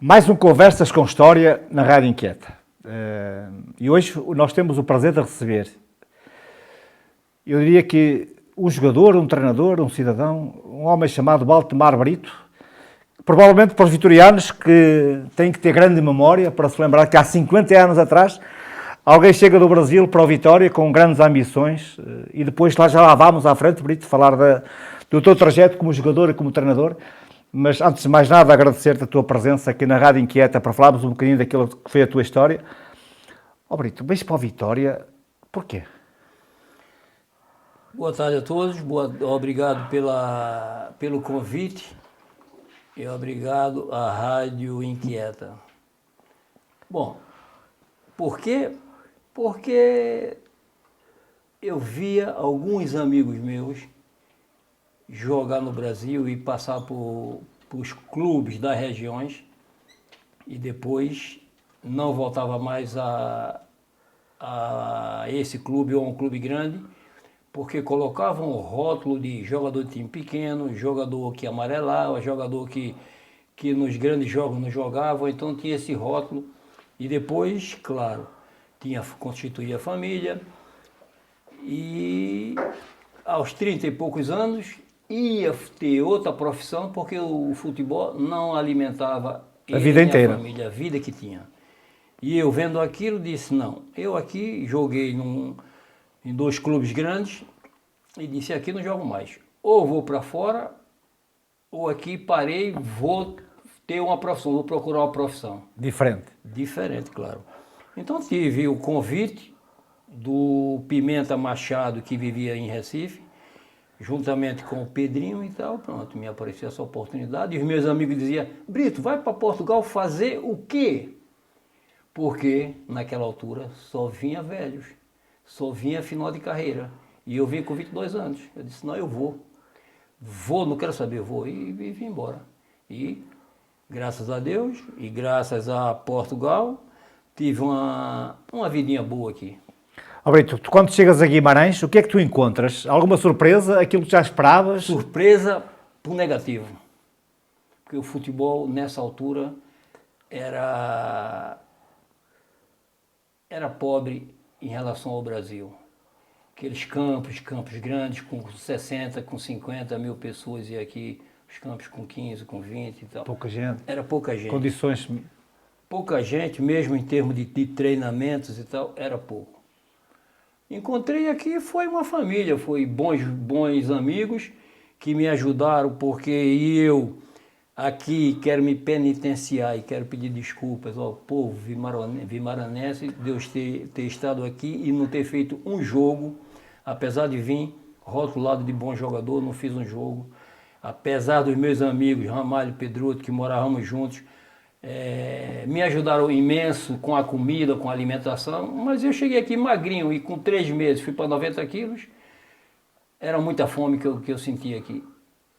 Mais um Conversas com História na Rádio Inquieta. E hoje nós temos o prazer de receber, eu diria que um jogador, um treinador, um cidadão, um homem chamado Valdemar Brito, provavelmente para os vitorianos que têm que ter grande memória para se lembrar que há 50 anos atrás alguém chega do Brasil para o Vitória com grandes ambições e depois já lá vamos à frente, Brito, falar do teu trajeto como jogador e como treinador. Mas, antes de mais nada, agradecer-te a tua presença aqui na Rádio Inquieta para falarmos um bocadinho daquilo que foi a tua história. Brito, vens para a Vitória, porquê? Boa tarde a todos, obrigado pelo convite e obrigado à Rádio Inquieta. Bom, por quê? Porque eu via alguns amigos meus jogar no Brasil e passar por os clubes das regiões e depois não voltava mais a esse clube ou a um clube grande, porque colocavam o rótulo de jogador de time pequeno, jogador que amarelava, jogador que nos grandes jogos não jogava, então tinha esse rótulo. E depois, claro, constituía a família e aos 30 e poucos anos ia ter outra profissão, porque o futebol não alimentava a vida inteira, a família, a vida que tinha. E eu vendo aquilo disse, não, eu aqui joguei em dois clubes grandes e disse, aqui não jogo mais. Ou vou para fora, ou aqui parei, vou ter uma profissão, vou procurar uma profissão. Diferente. Diferente, claro. Então tive o convite do Pimenta Machado, que vivia em Recife, juntamente com o Pedrinho e tal, pronto, me apareceu essa oportunidade. E os meus amigos diziam, Brito, vai para Portugal fazer o quê? Porque naquela altura só vinha velhos, só vinha final de carreira. E eu vim com 22 anos. Eu disse, não, eu vou. Vou, não quero saber, vou. E vim embora. E graças a Deus e graças a Portugal, tive uma vidinha boa aqui. Brito, tu quando chegas a Guimarães, o que é que tu encontras? Alguma surpresa? Aquilo que já esperavas? Surpresa por negativo. Porque o futebol, nessa altura, era pobre em relação ao Brasil. Aqueles campos grandes, com 60, com 50 mil pessoas, e aqui os campos com 15, com 20 e tal. Pouca gente. Era pouca gente. Condições... Pouca gente, mesmo em termos de treinamentos e tal, era pouco. Encontrei aqui, foi uma família, foi bons amigos que me ajudaram, porque eu aqui quero me penitenciar e quero pedir desculpas ao povo vimaranense, Deus ter estado aqui e não ter feito um jogo, apesar de vir rotulado de bom jogador, não fiz um jogo. Apesar dos meus amigos, Ramalho e Pedroto, que morávamos juntos, me ajudaram imenso com a comida, com a alimentação, mas eu cheguei aqui magrinho e com 3 meses fui para 90 quilos, era muita fome que eu sentia aqui.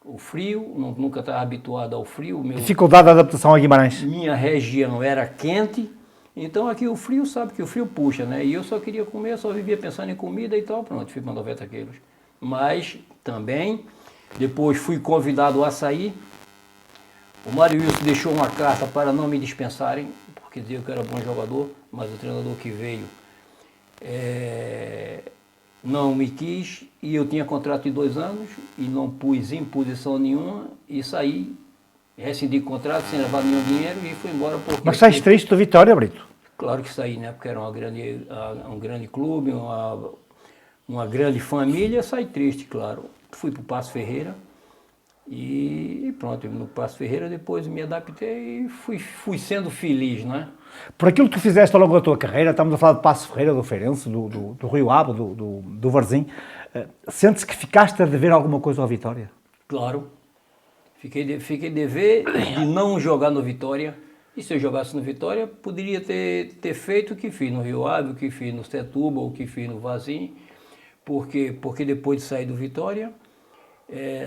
O frio, nunca estava habituado ao frio. Dificuldade de adaptação a Guimarães. Minha região era quente, então aqui o frio, sabe que o frio puxa, né? E eu só queria comer, só vivia pensando em comida e tal, pronto, fui para 90 quilos. Mas também, depois fui convidado a sair. O Mário Wilson deixou uma carta para não me dispensarem, porque dizia que eu era bom jogador, mas o treinador que veio não me quis, e eu tinha contrato de 2 anos, e não pus imposição nenhuma, e saí, rescindi o contrato sem levar nenhum dinheiro, e fui embora. Mas saíste triste do Vitória, Brito? Claro que saí, né? Porque era um grande clube, uma grande família, saí triste, claro. Fui para o Paço Ferreira, e pronto, no Paço Ferreira depois me adaptei e fui sendo feliz, não é? Por aquilo que tu fizeste ao longo da tua carreira, estamos a falar de Paço Ferreira, do Feirense, do Rio Ave, do Varzim, sentes que ficaste a dever alguma coisa ao Vitória? Claro, fiquei dever de não jogar no Vitória, e se eu jogasse no Vitória, poderia ter feito o que fiz no Rio Ave, o que fiz no Setúbal, o que fiz no Varzim, porque depois de sair do Vitória,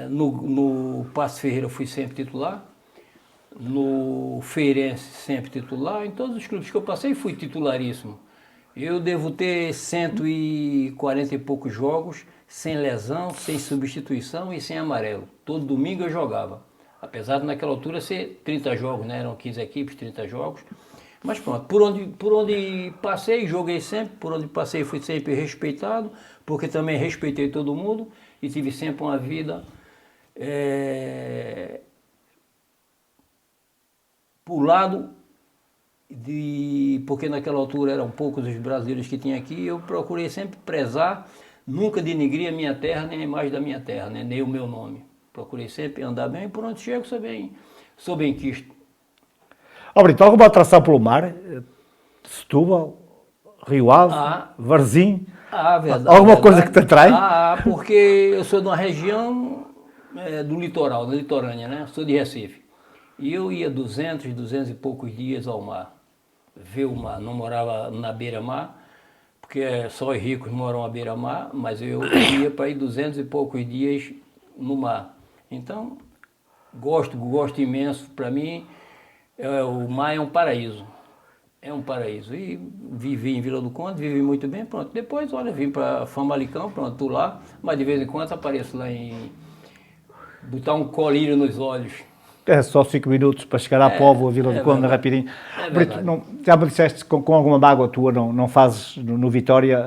no Paço Ferreira fui sempre titular, no Feirense sempre titular, em todos os clubes que eu passei fui titularíssimo. Eu devo ter 140 e poucos jogos, sem lesão, sem substituição e sem amarelo. Todo domingo eu jogava. Apesar de naquela altura ser 30 jogos, né? Eram 15 equipes, 30 jogos. Mas pronto, por onde passei, joguei sempre, por onde passei fui sempre respeitado, porque também respeitei todo mundo e tive sempre uma vida por lado porque naquela altura eram poucos os brasileiros que tinha aqui, eu procurei sempre prezar, nunca denigrir a minha terra, nem a imagem da minha terra, né? Nem o meu nome. Procurei sempre andar bem, por onde chego sou bem quisto. Ó Brito, alguma atração pelo mar? Setúbal, Rio Ave, Varzim? Verdade. Alguma coisa que te atrai? Porque eu sou de uma região do litoral, da litorânea, né? Sou de Recife. E eu ia 200 e poucos dias ao mar, ver o mar. Não morava na beira-mar, porque só os ricos moram à beira-mar, mas eu ia para ir 200 e poucos dias no mar. Então, gosto imenso. Para mim, o mar é um paraíso. É um paraíso. E vivi em Vila do Conde, vivi muito bem, pronto. Depois, olha, vim para Famalicão, pronto, tô lá, mas de vez em quando apareço lá em botar um colírio nos olhos. É só 5 minutos para chegar à Póvoa, Vila do Conde, rapidinho. Brito, já me disseste com alguma mágoa tua, não fazes no Vitória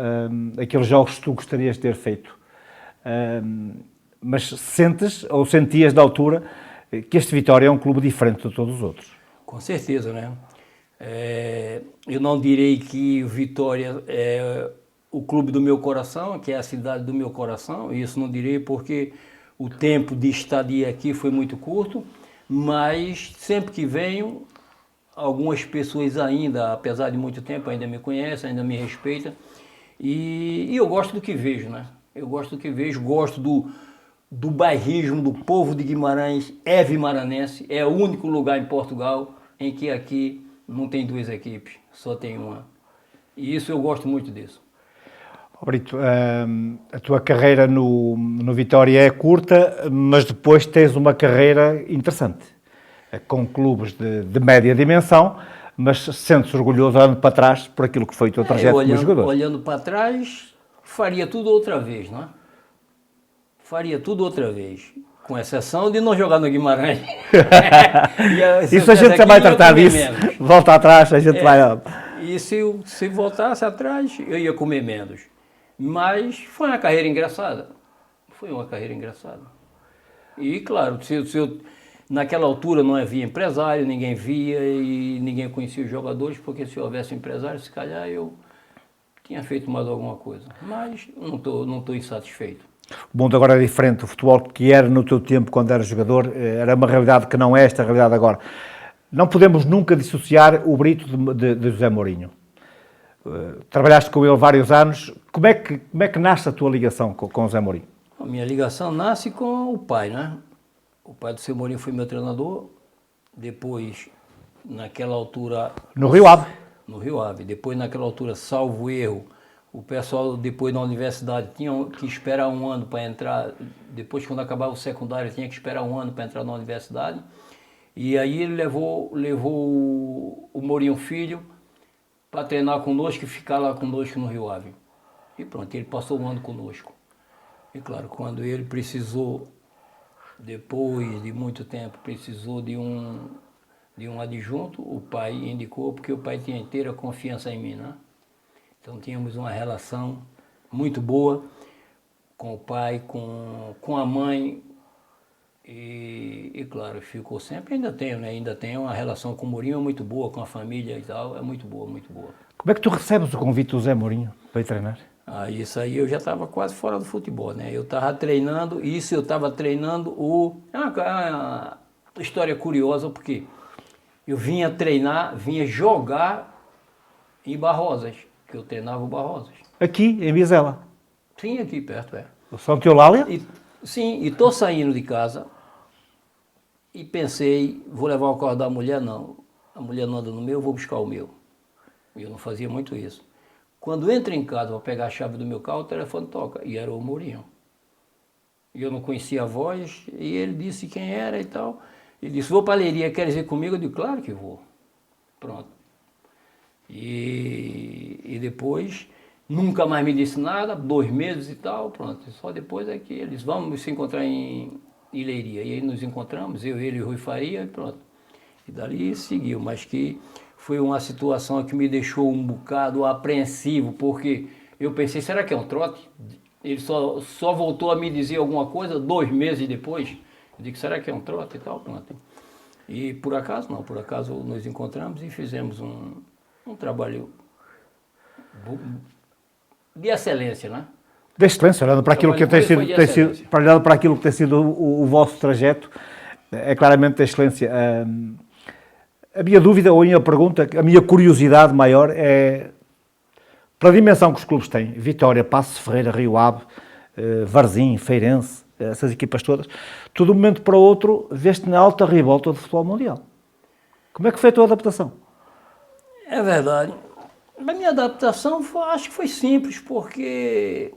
aqueles jogos que tu gostarias de ter feito. Mas sentes, ou sentias da altura, que este Vitória é um clube diferente de todos os outros? Com certeza, né? Eu não direi que o Vitória é o clube do meu coração, que é a cidade do meu coração, isso não direi porque o tempo de estadia aqui foi muito curto, mas sempre que venho, algumas pessoas ainda, apesar de muito tempo, ainda me conhecem, ainda me respeitam, e eu gosto do que vejo, né? Eu gosto do que vejo, gosto do bairrismo do povo de Guimarães, é vimaranense, é o único lugar em Portugal em que aqui não tem duas equipes, só tem uma. E isso eu gosto muito disso. Brito, a tua carreira no Vitória é curta, mas depois tens uma carreira interessante, com clubes de média dimensão, mas sentes orgulhoso olhando para trás por aquilo que foi o teu trajeto como jogador. Olhando para trás, faria tudo outra vez, não é? Faria tudo outra vez. Com exceção de não jogar no Guimarães. Isso a gente já vai tratar disso. Volta atrás, a gente vai... E se voltasse atrás, eu ia comer menos. Mas foi uma carreira engraçada. Foi uma carreira engraçada. E, claro, se eu naquela altura não havia empresário, ninguém via e ninguém conhecia os jogadores, porque se houvesse empresário, se calhar eu tinha feito mais alguma coisa. Mas não tô insatisfeito. O mundo agora é diferente. O futebol que era no teu tempo, quando eras jogador, era uma realidade que não é esta realidade agora. Não podemos nunca dissociar o Brito de José Mourinho. Trabalhaste com ele vários anos. Como é que nasce a tua ligação com o José Mourinho? A minha ligação nasce com o pai, né? O pai do seu Mourinho foi meu treinador. Depois, naquela altura... No Rio Ave. No Rio Ave. Depois, naquela altura, salvo erro, o pessoal, depois da universidade, tinha que esperar um ano para entrar. Depois, quando acabava o secundário, tinha que esperar um ano para entrar na universidade. E aí ele levou o Mourinho Filho para treinar conosco e ficar lá conosco no Rio Ave. E pronto, ele passou um ano conosco. E claro, quando ele precisou, depois de muito tempo, precisou de um adjunto, o pai indicou, porque o pai tinha inteira confiança em mim, né? Então tínhamos uma relação muito boa com o pai, com a mãe. E claro, ficou sempre, ainda tenho, né? Ainda tenho uma relação com o Mourinho muito boa, com a família e tal, é muito boa, muito boa. Como é que tu recebes o convite do Zé Mourinho para ir treinar? Isso aí eu já estava quase fora do futebol, né? Eu estava treinando, é uma história curiosa, porque eu vinha treinar, vinha jogar em Barrosas, que eu treinava o Barrosas. Aqui, em Vizela? Sim, aqui perto, é. O São Teolália? Sim, e estou saindo de casa e pensei, vou levar o carro da mulher, não. A mulher não anda no meu, eu vou buscar o meu. E eu não fazia muito isso. Quando entro em casa para pegar a chave do meu carro, o telefone toca. E era o Mourinho. E eu não conhecia a voz, e ele disse quem era e tal. Ele disse, vou para a Leiria, queres ir comigo? Eu disse, claro que vou. Pronto. E depois, nunca mais me disse nada, 2 meses e tal, pronto. Só depois é que eles vamos se encontrar em e Leiria. E aí nos encontramos, eu, ele e o Rui Faria, e pronto. E dali seguiu, mas que foi uma situação que me deixou um bocado apreensivo, porque eu pensei, será que é um trote? Ele só voltou a me dizer alguma coisa 2 meses depois. Eu digo, será que é um trote e tal? Pronto. E por acaso, não, por acaso nos encontramos e fizemos um trabalho de excelência, né? De excelência, olhando para aquilo que olhando para aquilo que tem sido o vosso trajeto, é claramente de excelência. A minha dúvida, ou a minha pergunta, a minha curiosidade maior é, pela dimensão que os clubes têm, Vitória, Passos de Ferreira, Rio Ave, Varzim, Feirense, essas equipas todas, tu de um momento para o outro veste na alta ribalta do futebol mundial. Como é que foi a tua adaptação? É verdade. A minha adaptação acho que foi simples, porque,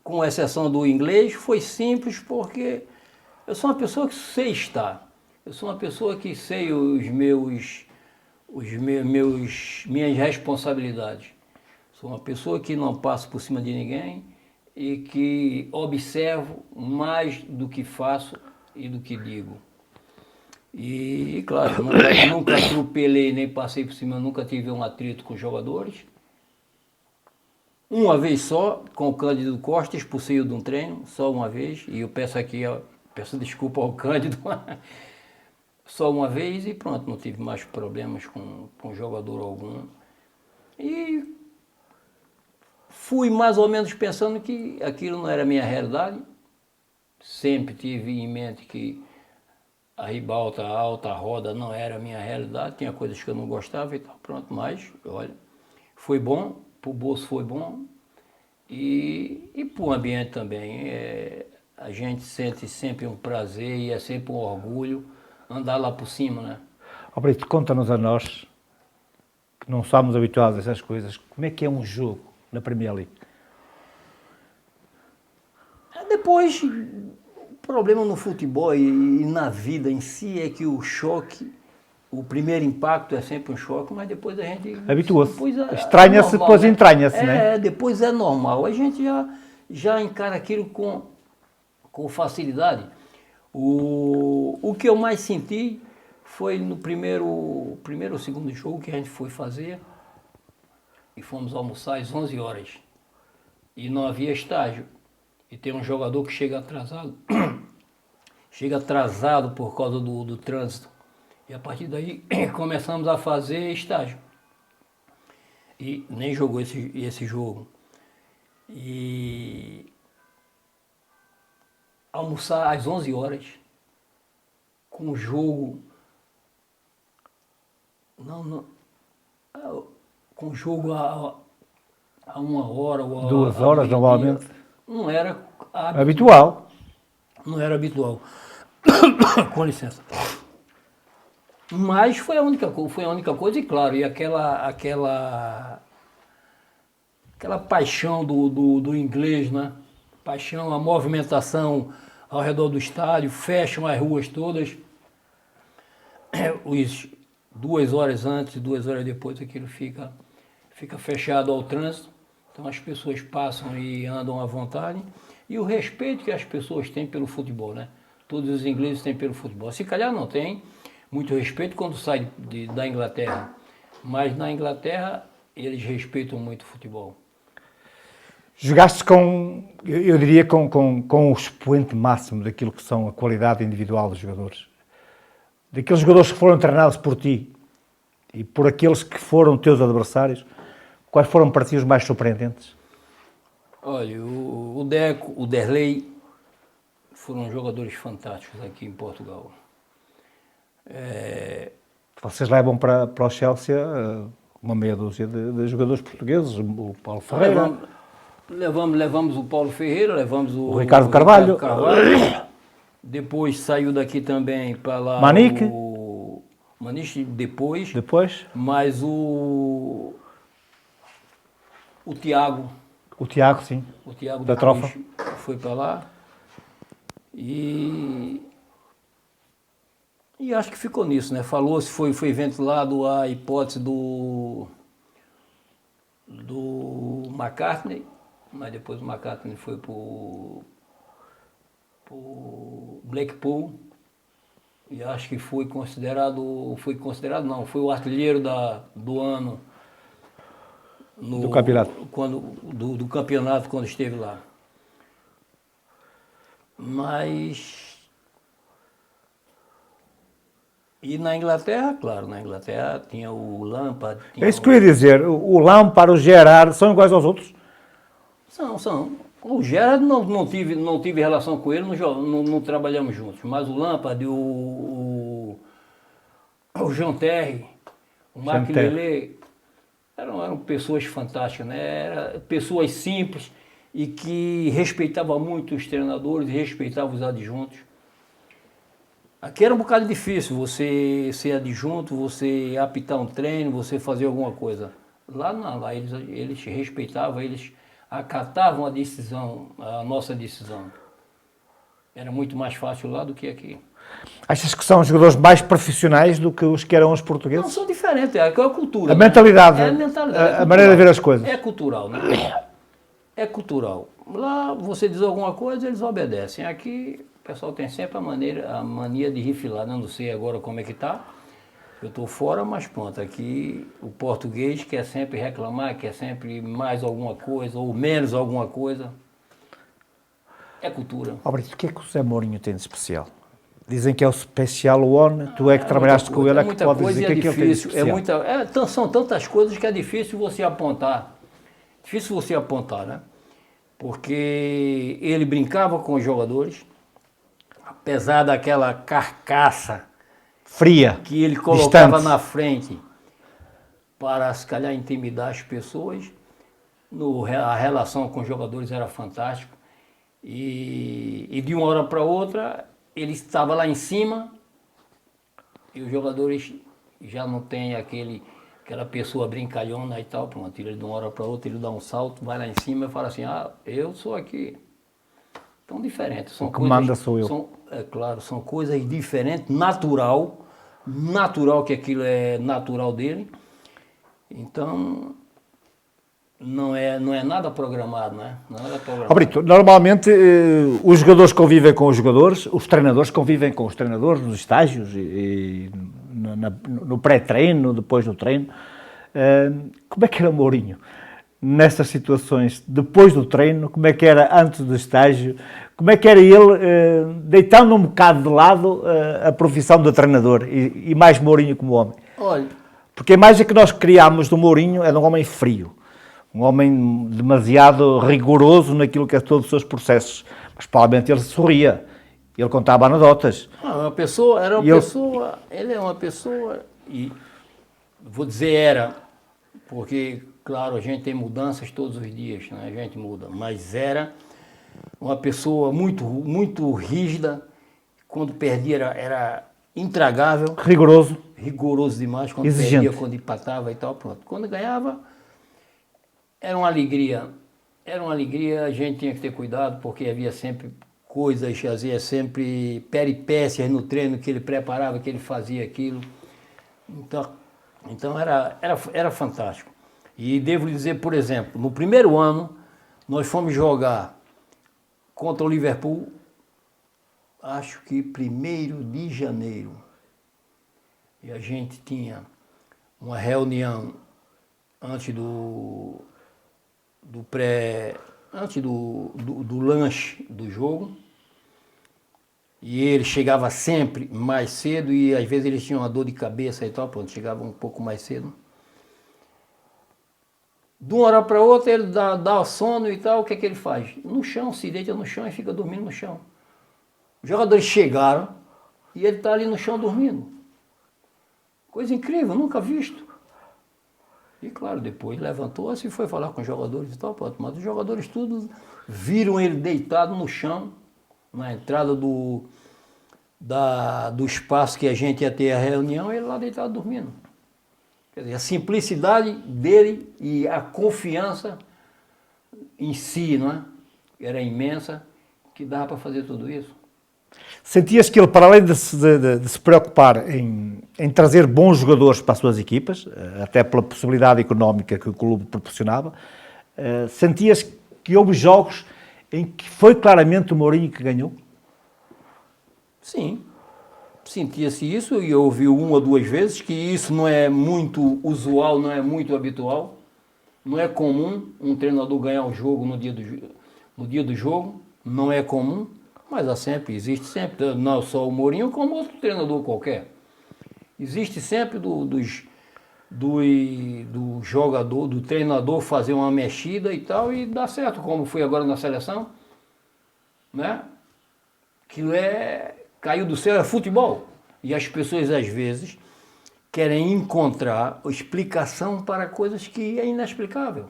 com exceção do inglês, foi simples porque eu sou uma pessoa que sei estar. Eu sou uma pessoa que sei minhas responsabilidades. Sou uma pessoa que não passo por cima de ninguém e que observo mais do que faço e do que digo. E, claro, nunca atropelei nem passei por cima, nunca tive um atrito com os jogadores. Uma vez só, com o Cândido Costa, expulsei-o de um treino, só uma vez, e eu peço desculpa ao Cândido, só uma vez e pronto, não tive mais problemas com jogador algum. E fui mais ou menos pensando que aquilo não era a minha realidade. Sempre tive em mente que a ribalta alta, a roda não era a minha realidade, tinha coisas que eu não gostava e tal, pronto, mas, olha, foi bom, pro bolso foi bom e pro ambiente também. A gente sente sempre um prazer e é sempre um orgulho andar lá por cima, né? Ó Brito, conta-nos a nós, que não somos habituados a essas coisas, como é que é um jogo na Premier League? Depois, o problema no futebol e na vida em si é que o choque, o primeiro impacto é sempre um choque, mas depois a gente... Habitua-se. Estranha-se, depois né? entranha-se, né? Depois é normal. A gente já encara aquilo com facilidade. O que eu mais senti foi no primeiro ou segundo jogo que a gente foi fazer e fomos almoçar às 11 horas. E não havia estágio. E tem um jogador que chega atrasado por causa do trânsito. E a partir daí começamos a fazer estágio. E nem jogou esse jogo. E almoçar às 11 horas, com o jogo... com o jogo a 1 hora ou 2 horas, normalmente. Não era Habitual. Não era habitual. Com licença. Mas foi a única coisa, e claro, e aquela paixão do inglês, né? Paixão, a movimentação ao redor do estádio, fecham as ruas todas. Os 2 horas antes e 2 horas depois aquilo fica fechado ao trânsito. Então as pessoas passam e andam à vontade. E o respeito que as pessoas têm pelo futebol, né? Todos os ingleses têm pelo futebol. Se calhar não tem muito respeito quando sai da Inglaterra. Mas na Inglaterra eles respeitam muito o futebol. Jogaste eu diria, com o expoente máximo daquilo que são a qualidade individual dos jogadores. Daqueles jogadores que foram treinados por ti e por aqueles que foram teus adversários, quais foram para ti os mais surpreendentes? Olha, o Deco, o Derlei foram jogadores fantásticos aqui em Portugal. Vocês levam para o Chelsea uma meia dúzia de jogadores portugueses, o Paulo Ferreira... Levamos o Paulo Ferreira, levamos o Ricardo Carvalho. Depois saiu daqui também para lá Manique. o Maniche depois. Mas o Tiago. O Tiago, sim. O Tiago da Trofa foi para lá. E acho que ficou nisso, né? Falou-se, foi ventilado a hipótese do McCartney, mas depois o McCartney foi pro o Blackpool, e acho que foi considerado não, foi o artilheiro do ano Do campeonato. do campeonato quando esteve lá. Mas e na Inglaterra, claro, na Inglaterra tinha o Lampard. É isso que eu ia dizer. O Lampard, o Gerrard, são iguais aos outros? São. O Gerrard não tive relação com ele, não trabalhamos juntos. Mas o Lampard, o Jean Terry, o Mark Lelê, eram pessoas fantásticas, né? Eram pessoas simples e que respeitavam muito os treinadores e respeitavam os adjuntos. Aqui era um bocado difícil você ser adjunto, você apitar um treino, você fazer alguma coisa. Lá não, lá eles respeitavam, eles acatavam a nossa decisão. Era muito mais fácil lá do que aqui. Achas que são jogadores mais profissionais do que os que eram os portugueses? Não, são diferentes, é a cultura. A mentalidade, é a mentalidade, a maneira de ver as coisas. É cultural, né? É cultural. Lá você diz alguma coisa, eles obedecem. Aqui o pessoal tem sempre a mania de rifilar. Não sei agora como é que tá. Eu estou fora, mas pronto, aqui o português quer sempre reclamar, quer sempre mais alguma coisa ou menos alguma coisa. É cultura. Brito, o que é que o José Mourinho tem de especial? Dizem que é o special one, tu é que trabalhaste com ele, é que pode dizer que aquilo tem de especial. São tantas coisas que é difícil você apontar. Difícil você apontar, né? Porque ele brincava com os jogadores, apesar daquela carcaça fria, que ele colocava distante na frente para, se calhar, intimidar as pessoas. A relação com os jogadores era fantástica. E de uma hora para outra, ele estava lá em cima e os jogadores já não tem aquela pessoa brincalhona e tal. Pronto, ele de uma hora para outra, ele dá um salto, vai lá em cima e fala assim, eu sou aqui. Tão diferentes. O que manda sou eu. É claro, são coisas diferentes, natural que aquilo é natural dele. Então, não é nada programado, né? Não é nada programado. Brito, normalmente os jogadores convivem com os jogadores, os treinadores convivem com os treinadores nos estágios e no pré-treino, depois do treino. Como é que era o Mourinho? Nessas situações, depois do treino, como é que era antes do estágio, como é que era ele, deitando um bocado de lado a profissão de treinador e mais Mourinho como homem? Olha, porque a imagem que nós criámos do Mourinho é de um homem frio, um homem demasiado rigoroso naquilo que é todos os seus processos, mas provavelmente ele sorria, ele contava anedotas. Ele é uma pessoa, e vou dizer era, porque... Claro, a gente tem mudanças todos os dias, né? A gente muda, mas era uma pessoa muito, muito rígida, quando perdia era intragável. Rigoroso demais, quando exigente. Perdia, quando empatava e tal, pronto. Quando ganhava, era uma alegria, a gente tinha que ter cuidado, porque havia sempre coisas, havia sempre peripécias no treino que ele preparava, que ele fazia aquilo. Então era fantástico. E devo lhe dizer, por exemplo, no primeiro ano, nós fomos jogar contra o Liverpool, acho que 1º de janeiro. E a gente tinha uma reunião antes do lanche do jogo. E ele chegava sempre mais cedo e às vezes eles tinham uma dor de cabeça e tal, pronto, chegava um pouco mais cedo. De uma hora para outra ele dá sono e tal, o que é que ele faz? No chão, se deita no chão e fica dormindo no chão. Os jogadores chegaram e ele está ali no chão dormindo. Coisa incrível, nunca visto. E claro, depois levantou-se e foi falar com os jogadores e tal, mas os jogadores tudo viram ele deitado no chão, na entrada do espaço que a gente ia ter a reunião, ele lá deitado dormindo. Quer dizer, a simplicidade dele e a confiança em si, não é? Era imensa, que dava para fazer tudo isso. Sentias que ele, para além de se preocupar em trazer bons jogadores para as suas equipas, até pela possibilidade económica que o clube proporcionava, sentias que houve jogos em que foi claramente o Mourinho que ganhou? Sim, sentia-se isso e eu ouvi uma ou duas vezes que isso não é muito usual, não é muito habitual. Não é comum um treinador ganhar um jogo no dia do jogo, não é comum, mas existe sempre, não só o Mourinho, como outro treinador qualquer. Existe sempre do jogador, do treinador fazer uma mexida e tal, e dá certo, como foi agora na seleção, né? Aquilo caiu do céu, é futebol. E as pessoas, às vezes, querem encontrar explicação para coisas que é inexplicável.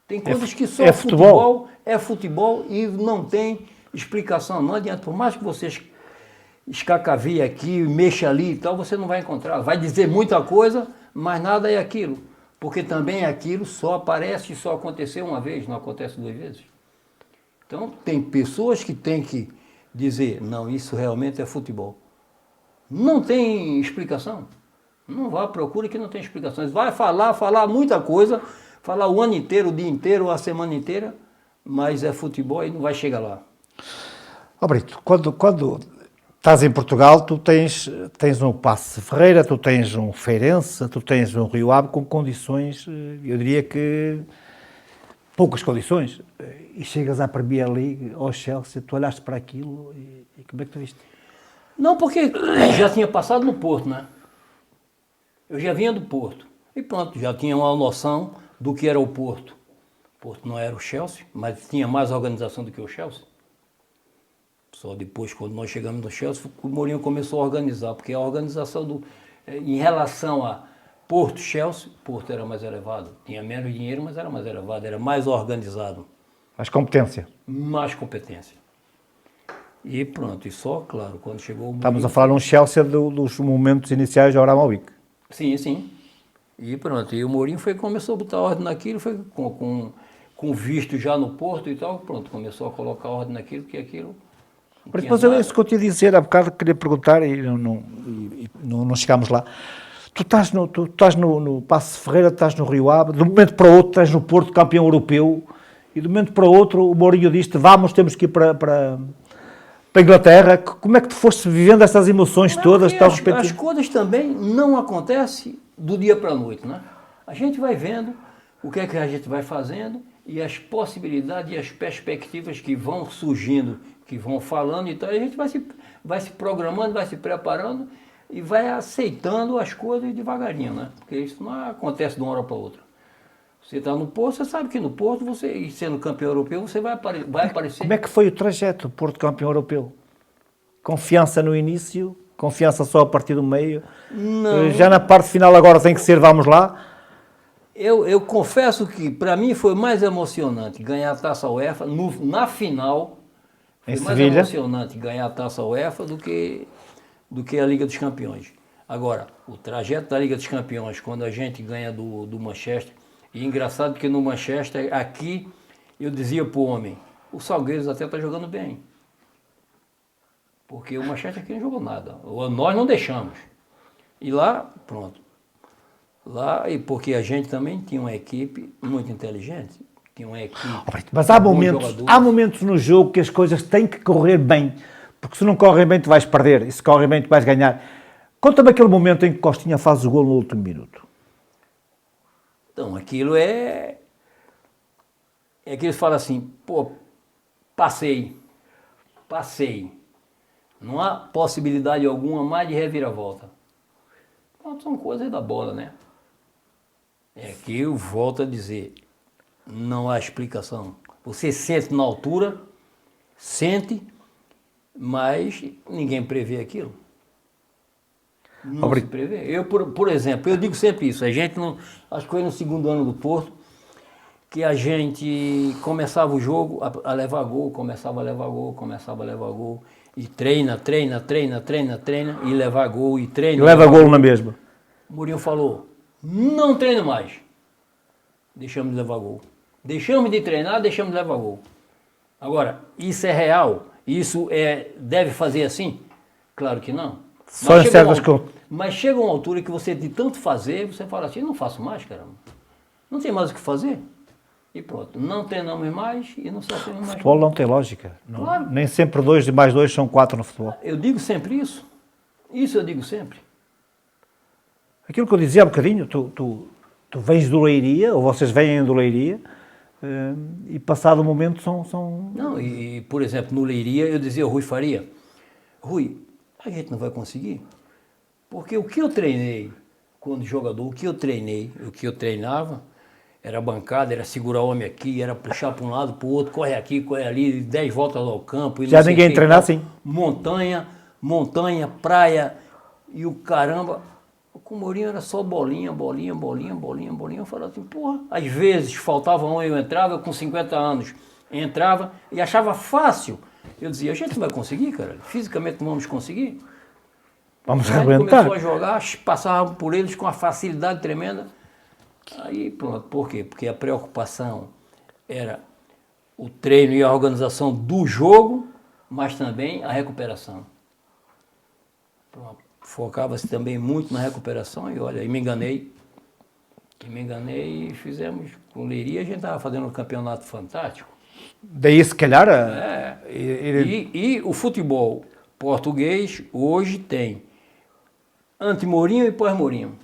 Tem coisas que só futebol é futebol e não tem explicação. Não adianta, por mais que você escacavie aqui, mexa ali e tal, você não vai encontrar. Vai dizer muita coisa, mas nada é aquilo. Porque também aquilo só aparece e só aconteceu uma vez, não acontece duas vezes. Então, tem pessoas que têm que dizer, não, isso realmente é futebol. Não tem explicação. Não vá, procure que não tem explicações. Vai falar muita coisa, falar o ano inteiro, o dia inteiro, a semana inteira, mas é futebol e não vai chegar lá. Brito, quando estás em Portugal, tu tens um Paços de Ferreira, tu tens um Feirense, tu tens um Rio Ave com condições, eu diria que poucas condições. E chegas à Premier League, ao Chelsea, tu olhaste para aquilo e como é que tu viste? Não, porque já tinha passado no Porto, né? Eu já vinha do Porto. E pronto, já tinha uma noção do que era o Porto. O Porto não era o Chelsea, mas tinha mais organização do que o Chelsea. Só depois, quando nós chegamos no Chelsea, o Mourinho começou a organizar, porque a organização em relação a Porto-Chelsea, Porto era mais elevado. Tinha menos dinheiro, mas era mais elevado, era mais organizado. Mais competência. Mais competência. E pronto, e só, claro, quando chegou o Mourinho... Estamos a falar num Chelsea dos momentos iniciais de Abramovich. Sim, sim. E pronto, e o Mourinho começou a botar ordem naquilo, foi com visto já no Porto e tal, pronto, começou a colocar ordem naquilo, porque aquilo... Mas depois é isso que eu te ia dizer, há bocado queria perguntar e não chegámos lá. Tu estás no Paços de Ferreira, estás no Rio Ave, de um momento para o outro estás no Porto, campeão europeu, e de um momento para o outro o Mourinho disse-te, temos que ir para a Inglaterra. Como é que tu foste vivendo essas emoções todas? As coisas também não acontecem do dia para a noite, né? A gente vai vendo o que é que a gente vai fazendo e as possibilidades e as perspectivas que vão surgindo, que vão falando, então a gente vai se programando, vai se preparando e vai aceitando as coisas devagarinho, né? Porque isso não acontece de uma hora para outra. Você está no Porto, você sabe que no Porto, você, sendo campeão europeu, você vai aparecer. Como é que foi o trajeto do Porto campeão europeu? Confiança no início? Confiança só a partir do meio? Não. Já na parte final agora tem que ser, vamos lá? Eu confesso que para mim foi mais emocionante ganhar a Taça UEFA na final. Foi mais emocionante ganhar a Taça UEFA do que a Liga dos Campeões. Agora, o trajeto da Liga dos Campeões, quando a gente ganha do Manchester, e engraçado que no Manchester, aqui, eu dizia para o homem, o Salgueiros até está jogando bem. Porque o Manchester aqui não jogou nada. Nós não deixamos. E lá, pronto. Lá, e porque a gente também tinha uma equipe muito inteligente. Tinha uma equipe. Mas há momentos no jogo que as coisas têm que correr bem. Porque se não correm bem, tu vais perder. E se correm bem, tu vais ganhar. Conta-me aquele momento em que Costinha faz o gol no último minuto. Então, aquilo é que eles falam assim, pô, passei. Não há possibilidade alguma mais de reviravolta. Então, são coisas da bola, né? É que eu volto a dizer, não há explicação. Você sente na altura, mas ninguém prevê aquilo. Não se prevê. Eu, por exemplo, eu digo sempre isso, a gente não, acho que foi no segundo ano do Porto, que a gente começava o jogo a levar gol, começava a levar gol, e treina, e levar gol, e treina. E leva gol na mesma. O Mourinho falou, não treino mais, deixamos de levar gol. Deixamos de treinar, deixamos de levar gol. Agora, isso é real? Isso deve fazer assim? Claro que não. Só em certas coisas. Mas chega uma altura que você, de tanto fazer, você fala assim, não faço mais, caramba. Não tem mais o que fazer. E pronto, não treinamos mais e não sofremos mais. Futebol não tem lógica. Não, Claro. nem sempre 2 mais 2 são 4 no futebol. Eu digo sempre isso. Isso eu digo sempre. Aquilo que eu dizia há bocadinho, tu vens do Leiria, ou vocês vêm do Leiria, e passado o momento são... Não, e por exemplo, no Leiria eu dizia ao Rui Faria, Rui, a gente não vai conseguir. Porque o que eu treinei quando jogador, o que eu treinava, era bancada, era segurar o homem aqui, era puxar para um lado, para o outro, corre aqui, corre ali, 10 voltas ao campo. E Já não sei ninguém o que, treinar assim. Montanha, praia e o caramba. Com o Mourinho era só bolinha. Eu falava assim, porra. Às vezes faltava um, eu entrava com 50 anos. Entrava e achava fácil. Eu dizia, a gente não vai conseguir, cara. Fisicamente não vamos conseguir. Vamos Aí arrebentar. começou a jogar, passava por eles com uma facilidade tremenda. Aí pronto, por quê? Porque a preocupação era o treino e a organização do jogo, mas também a recuperação. Pronto. Focava-se também muito na recuperação e olha, me enganei e fizemos com o Leiria, a gente estava fazendo um campeonato fantástico. Daí, se calhar... E o futebol português hoje tem anti-Mourinho e pós-Mourinho.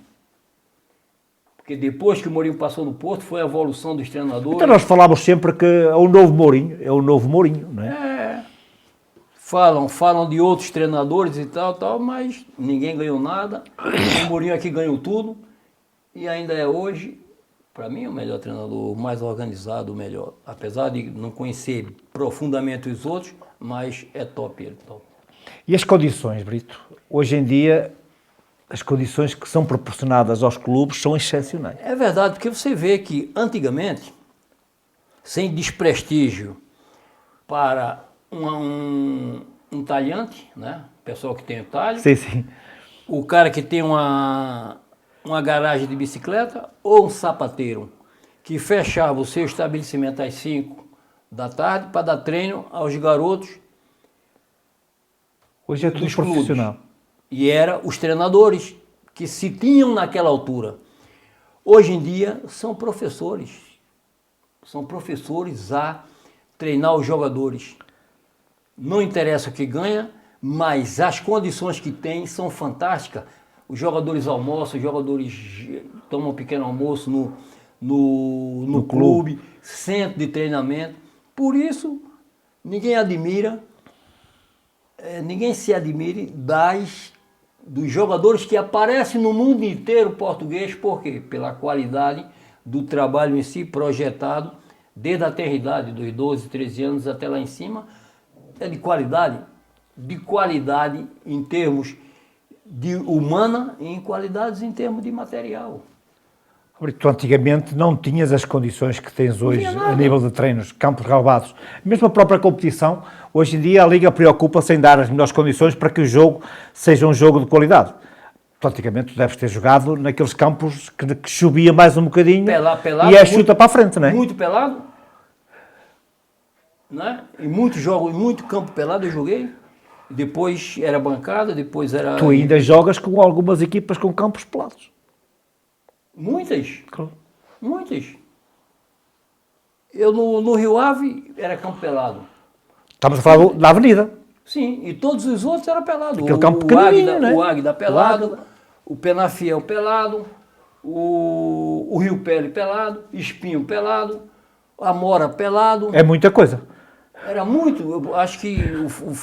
Porque depois que o Mourinho passou no Porto, foi a evolução dos treinadores. Então nós falávamos sempre que é o novo Mourinho, não é? Falam de outros treinadores e tal, mas ninguém ganhou nada. O Mourinho aqui ganhou tudo. E ainda é hoje, para mim, o melhor treinador, o mais organizado, o melhor. Apesar de não conhecer profundamente os outros, mas é top ele, top. E as condições, Brito? Hoje em dia, as condições que são proporcionadas aos clubes são excepcionais. É verdade, porque você vê que antigamente, sem desprestígio para um talhante, né? Pessoal que tem o talho, Sim. o cara que tem uma garagem de bicicleta ou um sapateiro que fechava o seu estabelecimento às 5 da tarde para dar treino aos garotos. Hoje é tudo dos profissional. clubes. E eram os treinadores que se tinham naquela altura. Hoje em dia são professores. São professores a treinar os jogadores. Não interessa o que ganha, mas as condições que tem são fantásticas. Os jogadores almoçam, os jogadores tomam um pequeno almoço no clube, centro de treinamento. Por isso, ninguém se admire dos jogadores que aparecem no mundo inteiro português. Por quê? Pela qualidade do trabalho em si projetado, desde a tenridade, dos 12, 13 anos até lá em cima, é de qualidade em termos de humana e em qualidades em termos de material. Tu antigamente não tinhas as condições que tens hoje a nível de treinos, campos relevados. Mesmo a própria competição, hoje em dia a Liga preocupa-se em dar as melhores condições para que o jogo seja um jogo de qualidade. Tu antigamente tu deves ter jogado naqueles campos que chovia mais um bocadinho pelado, e é chuta para a frente, não é? Muito pelado, né? Em muitos jogos, em muito campo pelado eu joguei. Depois era bancada, depois era... Tu ainda jogas com algumas equipas com campos pelados. Muitas. Claro. Muitas. Eu no Rio Ave era campo pelado. Estamos a falar da Avenida. Sim, e todos os outros eram pelados. Aquele campo pequenininho, né? O Águida pelado, o Penafiel pelado, o Rio Pele pelado, Espinho pelado, Amora pelado. É muita coisa. Era muito, eu acho que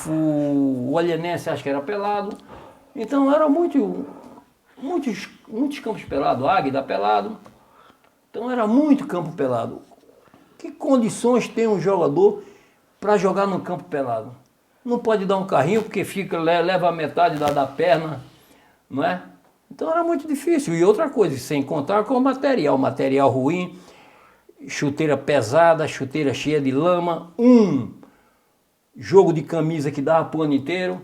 o Olhanense acho que era pelado. Então era muitos campos pelados, Águida pelado. Então era muito campo pelado. Que condições tem um jogador para jogar no campo pelado? Não pode dar um carrinho porque leva a metade da perna, não é? Então era muito difícil. E outra coisa, sem contar com o material ruim, chuteira pesada, chuteira cheia de lama, jogo de camisa que dava para o ano inteiro.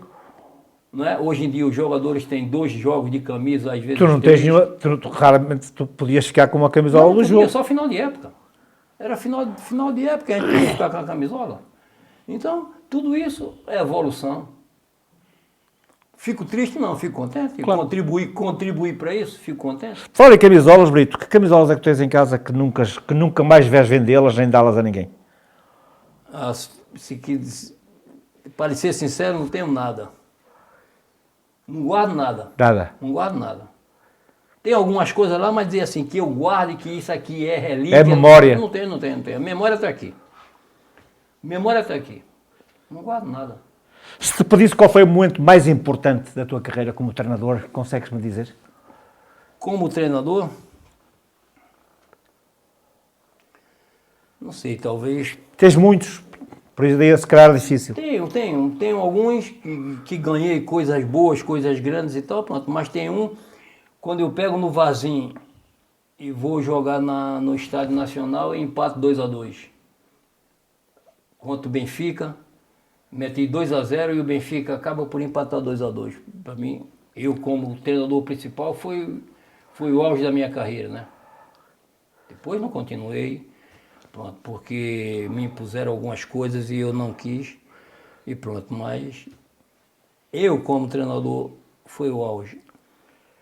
Não é? Hoje em dia os jogadores têm 2 jogos de camisa, às vezes. Tu não tens nenhuma, raramente tu podias ficar com uma camisola do jogo. Só final de época. Era final de época, a gente podia ficar com a camisola. Então, tudo isso é evolução. Fico triste não, fico contente. Claro. Contribuir para isso, fico contente. Fala em camisolas, Brito, que camisolas é que tens em casa que nunca mais vais vendê-las nem dá-las a ninguém? Para ser sincero, não tenho nada. Não guardo nada. Nada. Não guardo nada. Tem algumas coisas lá, mas dizer assim, que eu guarde, que isso aqui é relíquia. É memória. Não tenho. A memória está aqui. Não guardo nada. Se te pedisse qual foi o momento mais importante da tua carreira como treinador, consegues-me dizer? Como treinador, não sei, talvez... Tens muitos, por isso daí se calhar é difícil. Tenho alguns que ganhei coisas boas, coisas grandes e tal, pronto, mas tem um, quando eu pego no Varzim e vou jogar no Estádio Nacional, eu empato 2-2. Contra o Benfica, meti 2-0 e o Benfica acaba por empatar 2-2. Para mim, eu como treinador principal, foi o auge da minha carreira, né? Depois não continuei, pronto, porque me impuseram algumas coisas e eu não quis, e pronto, mas eu como treinador foi o auge.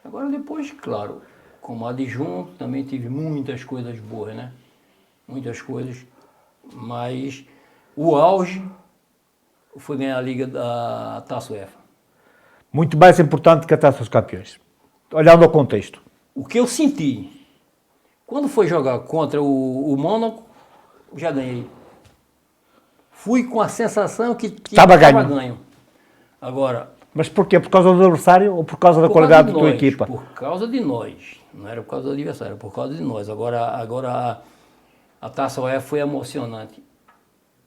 Agora depois, claro, como adjunto também tive muitas coisas boas, né? Muitas coisas, mas o auge foi ganhar a Liga da Taça UEFA. Muito mais importante que a Taça dos Campeões, olhando ao contexto. O que eu senti, quando foi jogar contra o Mônaco, já ganhei. Fui com a sensação que estava ganho. Agora... Mas porquê? Por causa do adversário ou por causa da qualidade da tua equipa? Por causa de nós. Não era por causa do adversário, era por causa de nós. Agora a Taça UEFA foi emocionante.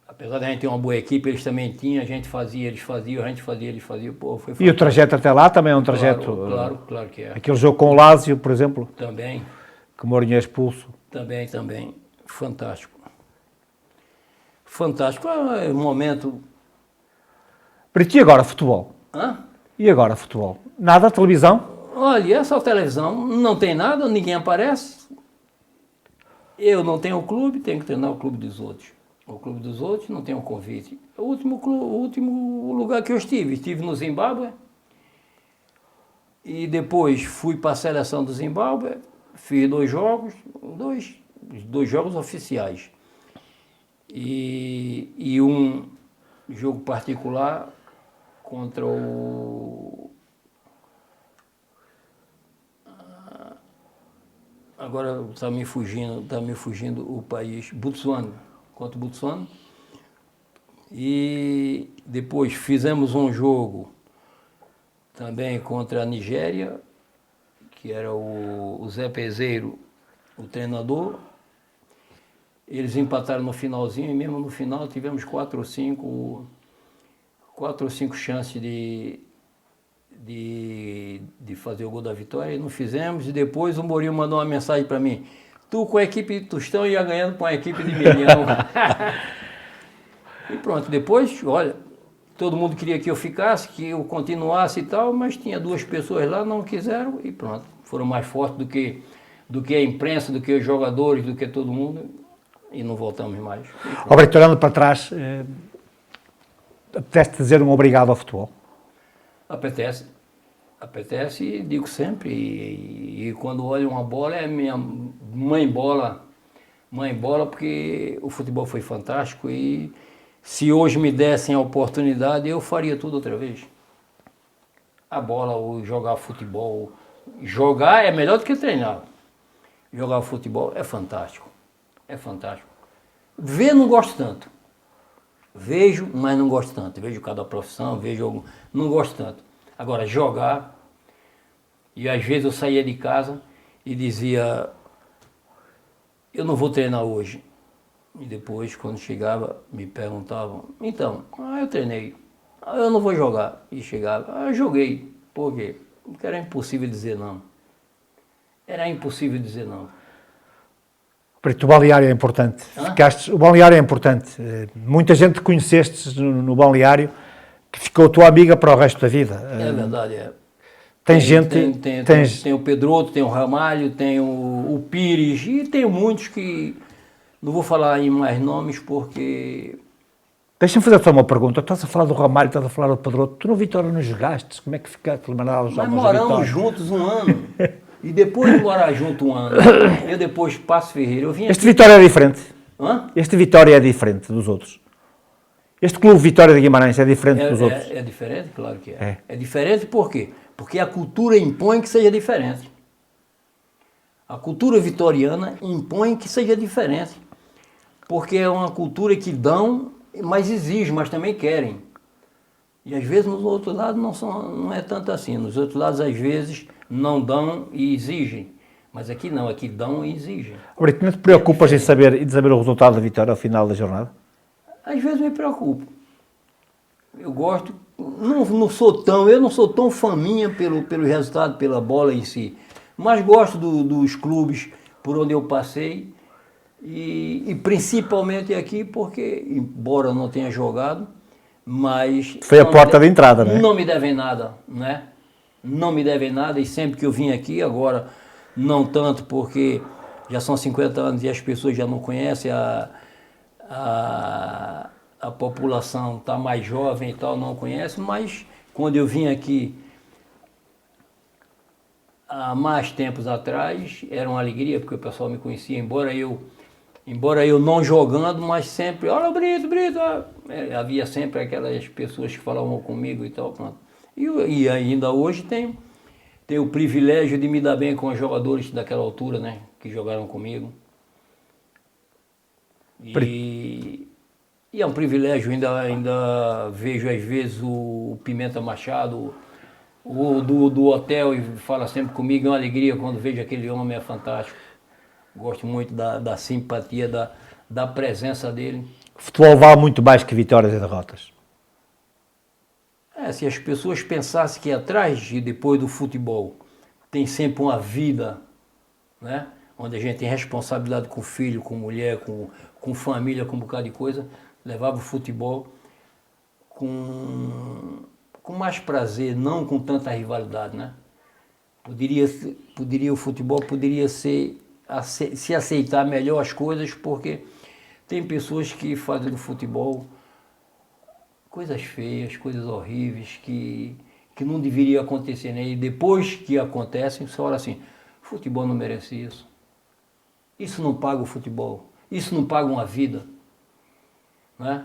Apesar de a gente ter uma boa equipe, eles também tinham, a gente fazia, eles faziam, a gente fazia, eles faziam. Pô, foi fantástico. E o trajeto até lá também é um trajeto... Claro que é. Aquele jogo com o Lazio, por exemplo. Também. Que o Mourinho é expulso. Também. Fantástico. Fantástico. É um momento... Brito, e agora futebol? Hã? E agora futebol? Nada? Televisão? Olha, essa televisão não tem nada, ninguém aparece. Eu não tenho clube, tenho que treinar o clube dos outros. O clube dos outros não tem um convite. O último lugar que eu estive no Zimbábue. E depois fui para a seleção do Zimbábue, fiz dois jogos oficiais. E um jogo particular contra o... Agora está me fugindo o país, Botsuana, contra o Botsuana. E depois fizemos um jogo também contra a Nigéria, que era o Zé Peseiro, o treinador. Eles empataram no finalzinho e mesmo no final tivemos 4 ou 5 chances de fazer o gol da vitória e não fizemos. E depois o Mourinho mandou uma mensagem para mim: tu com a equipe de Tostão ia ganhando com a equipe de Milhão. E pronto, depois, olha, todo mundo queria que eu ficasse, que eu continuasse e tal, mas tinha 2 pessoas lá, não quiseram e pronto. Foram mais fortes do que a imprensa, do que os jogadores, do que todo mundo e não voltamos mais. Brito, olhando para trás, apetece dizer um obrigado ao futebol? Apetece e digo sempre, e quando olho uma bola é minha mãe bola, porque o futebol foi fantástico e se hoje me dessem a oportunidade eu faria tudo outra vez. A bola, ou jogar futebol, jogar é melhor do que treinar. Jogar futebol é fantástico, Ver não gosto tanto. Vejo, mas não gosto tanto. Vejo cada profissão, não gosto tanto. Agora, jogar, e às vezes eu saía de casa e dizia, eu não vou treinar hoje. E depois, quando chegava, me perguntavam, então, eu treinei, eu não vou jogar. E chegava, eu joguei. Por quê? Porque era impossível dizer não. Brito, o balneário é importante. O balneário é importante. Muita gente conheceste no balneário que ficou tua amiga para o resto da vida. É verdade, é. Tem o Pedroto, tem o Ramalho, tem o Pires e tem muitos que... Não vou falar em mais nomes porque Deixa-me fazer só uma pergunta. Estás a falar do Ramalho, estás a falar do Pedroto. Tu no Vitória não jogaste? Como é que ficaste? Mas moramos juntos um ano. E depois de morar junto um ano, eu depois Passo Ferreira, eu vim Este aqui... Vitória é diferente. Hã? Este Vitória é diferente dos outros. Este clube Vitória de Guimarães é diferente dos outros. É diferente? Claro que é. É. É diferente por quê? Porque a cultura impõe que seja diferente. A cultura vitoriana impõe que seja diferente. Porque é uma cultura que dão, mas exigem, mas também querem. E às vezes nos outros lados não é tanto assim. Nos outros lados, às vezes, não dão e exigem. Mas aqui não, aqui dão e exigem. Brito, não te preocupas em saber o resultado da vitória ao final da jornada? Às vezes me preocupo. Eu gosto, eu não sou tão faminha pelo resultado, pela bola em si. Mas gosto dos clubes por onde eu passei. E principalmente aqui porque, embora eu não tenha jogado, mas... Foi a porta de entrada, né? Não me devem nada, né? Não me devem nada e sempre que eu vim aqui, agora não tanto porque já são 50 anos e as pessoas já não conhecem, a população está mais jovem e tal, não conhece, mas quando eu vim aqui há mais tempos atrás, era uma alegria porque o pessoal me conhecia, embora eu não jogando, mas sempre, olha o Brito, havia sempre aquelas pessoas que falavam comigo e tal, pronto. E ainda hoje tem o privilégio de me dar bem com os jogadores daquela altura, né, que jogaram comigo. E é um privilégio, ainda vejo às vezes o Pimenta Machado, do hotel, e fala sempre comigo, é uma alegria quando vejo aquele homem, é fantástico. Gosto muito da simpatia, da presença dele. O futebol vale muito mais que vitórias e derrotas. Se as pessoas pensassem que atrás e depois do futebol tem sempre uma vida, né? Onde a gente tem responsabilidade com filho, com mulher, com família, com um bocado de coisa, levava o futebol com mais prazer, não com tanta rivalidade, né? O futebol poderia se aceitar melhor as coisas, porque tem pessoas que fazem do futebol coisas feias, coisas horríveis, que não deveria acontecer, né? E depois que acontecem, você olha assim, futebol não merece isso. Isso não paga o futebol. Isso não paga uma vida. Né?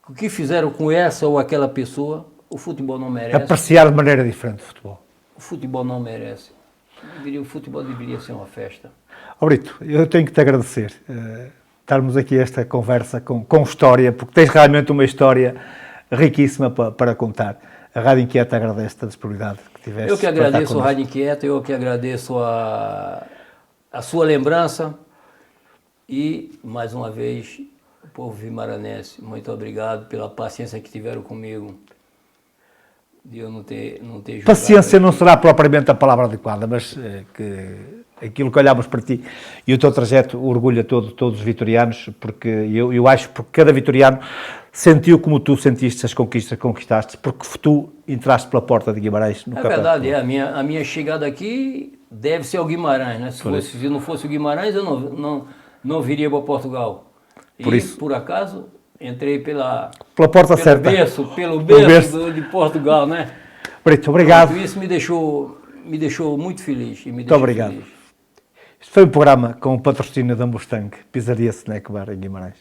O que fizeram com essa ou aquela pessoa, o futebol não merece. Apreciar de maneira diferente o futebol. O futebol não merece. O futebol deveria ser uma festa. Brito, eu tenho que te agradecer. Estarmos aqui esta conversa com história, porque tens realmente uma história riquíssima para contar. A Rádio Inquieta agradece a disponibilidade que tiveste. Eu que agradeço a Rádio Inquieta, eu que agradeço a sua lembrança e, mais uma vez, o povo vimaranense, muito obrigado pela paciência que tiveram comigo, de eu não ter jogado. Paciência não será propriamente a palavra adequada, mas aquilo que olhamos para ti e o teu trajeto orgulha todos os vitorianos, porque eu acho que cada vitoriano sentiu como tu sentiste as conquistas que conquistaste, porque tu entraste pela porta de Guimarães no campeonato. É verdade, a minha chegada aqui deve ser ao Guimarães, né? Se não fosse o Guimarães, eu não viria para Portugal. Por acaso, entrei pela porta certa. Pelo berço de Portugal, né? Brito, obrigado. Pronto, isso me deixou muito feliz. Muito obrigado. Feliz. Este foi um programa com o patrocínio da Mustang, Pizzaria Snack Bar em Guimarães.